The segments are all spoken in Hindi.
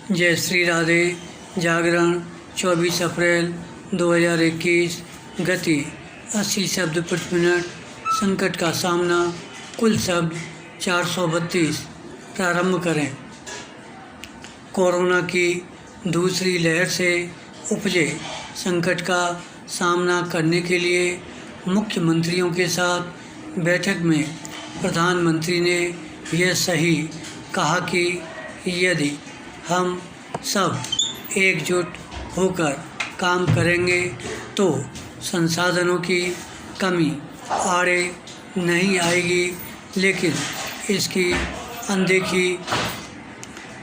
जय श्री राधे। जागरण 24 अप्रैल 2021। गति 80 शब्द प्रति मिनट। संकट का सामना। कुल शब्द 432। प्रारंभ करें। कोरोना की दूसरी लहर से उपजे संकट का सामना करने के लिए मुख्यमंत्रियों के साथ बैठक में प्रधानमंत्री ने यह सही कहा कि यदि हम सब एकजुट होकर काम करेंगे तो संसाधनों की कमी आड़े नहीं आएगी, लेकिन इसकी अनदेखी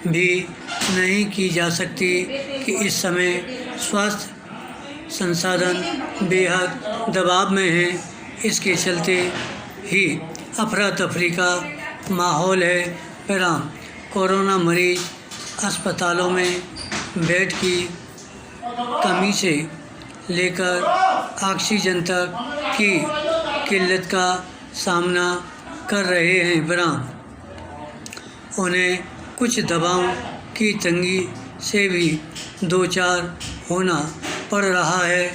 भी नहीं की जा सकती कि इस समय स्वास्थ्य संसाधन बेहद दबाव में हैं। इसके चलते ही अफरा तफरी का माहौल है। परिणाम कोरोना मरीज अस्पतालों में बेड की कमी से लेकर ऑक्सीजन तक की किल्लत का सामना कर रहे हैं। परिणाम उन्हें कुछ दवाओं की तंगी से भी दो चार होना पड़ रहा है।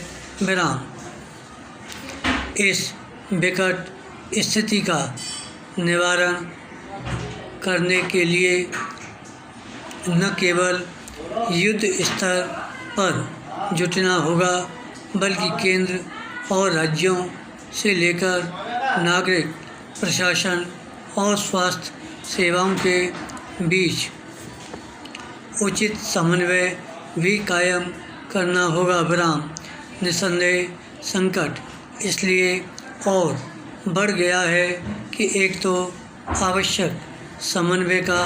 परिणाम इस विकट स्थिति का निवारण करने के लिए न केवल युद्ध स्तर पर जुटना होगा, बल्कि केंद्र और राज्यों से लेकर नागरिक प्रशासन और स्वास्थ्य सेवाओं के बीच उचित समन्वय भी कायम करना होगा। विराम निस्संदेह संकट इसलिए और बढ़ गया है कि एक तो आवश्यक समन्वय का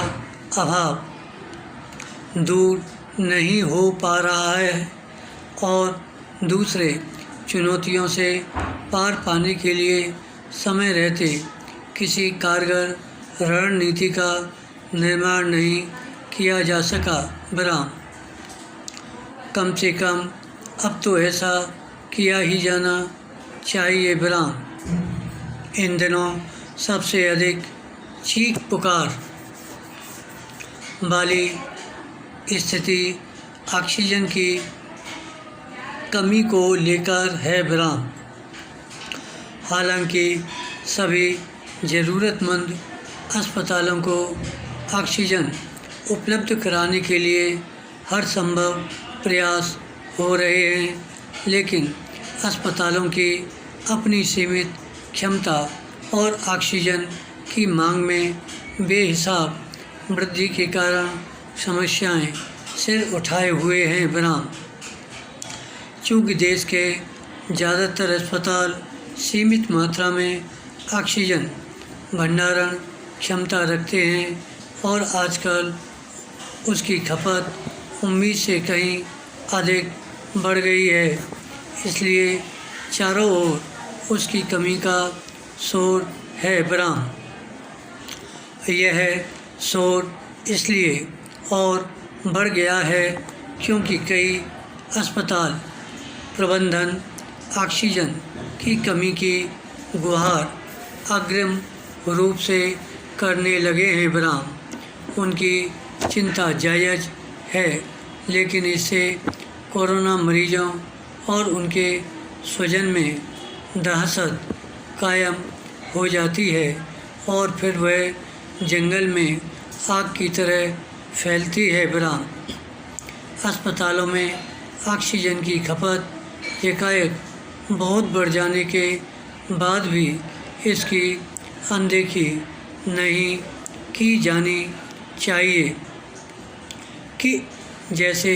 अभाव दूर नहीं हो पा रहा है और दूसरे चुनौतियों से पार पाने के लिए समय रहते किसी कारगर रणनीति का निर्माण नहीं किया जा सका। विराम कम से कम अब तो ऐसा किया ही जाना चाहिए। विराम इन दिनों सबसे अधिक चीख पुकार वाली स्थिति ऑक्सीजन की कमी को लेकर है। विराम हालांकि सभी ज़रूरतमंद अस्पतालों को ऑक्सीजन उपलब्ध कराने के लिए हर संभव प्रयास हो रहे हैं, लेकिन अस्पतालों की अपनी सीमित क्षमता और ऑक्सीजन की मांग में बेहिसाब वृद्धि के कारण समस्याएं सिर उठाए हुए हैं। विराम चूँकि देश के ज़्यादातर अस्पताल सीमित मात्रा में ऑक्सीजन भंडारण क्षमता रखते हैं और आजकल उसकी खपत उम्मीद से कहीं अधिक बढ़ गई है, इसलिए चारों ओर उसकी कमी का शोर है। विराम यह शोर इसलिए और बढ़ गया है क्योंकि कई अस्पताल प्रबंधन ऑक्सीजन की कमी की गुहार अग्रिम रूप से करने लगे हैं। विराम उनकी चिंता जायज़ है, लेकिन इससे कोरोना मरीजों और उनके स्वजन में दहशत कायम हो जाती है और फिर वह जंगल में आग की तरह फैलती है। विराम अस्पतालों में ऑक्सीजन की खपत एकाएक बहुत बढ़ जाने के बाद भी इसकी अनदेखी नहीं की जानी चाहिए कि जैसे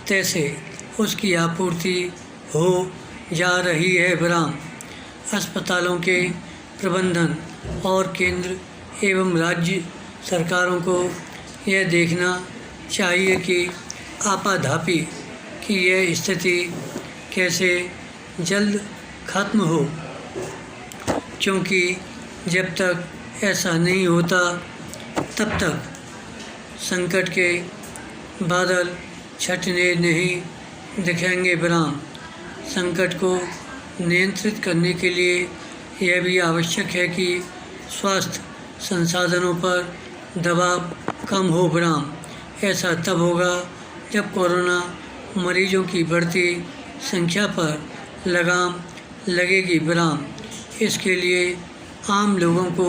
तैसे उसकी आपूर्ति हो जा रही है। विराम अस्पतालों के प्रबंधन और केंद्र एवं राज्य सरकारों को यह देखना चाहिए कि आपाधापी की यह स्थिति कैसे जल्द खत्म हो, क्योंकि जब तक ऐसा नहीं होता तब तक संकट के बादल छटने नहीं दिखेंगे। विराम संकट को नियंत्रित करने के लिए यह भी आवश्यक है कि स्वास्थ्य संसाधनों पर दबाव कम हो। विराम ऐसा तब होगा जब कोरोना मरीजों की बढ़ती संख्या पर लगाम लगेगी विराम। इसके लिए आम लोगों को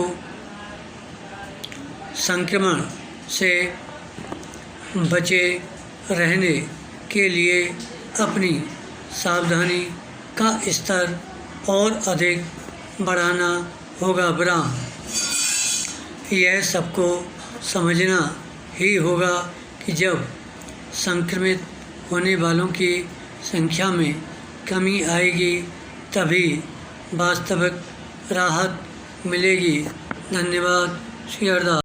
संक्रमण से बचे रहने के लिए अपनी सावधानी का स्तर और अधिक बढ़ाना होगा विराम। यह सबको समझना ही होगा कि जब संक्रमित होने वालों की संख्या में कमी आएगी तभी वास्तविक राहत मिलेगी। धन्यवाद। श्री अरदास।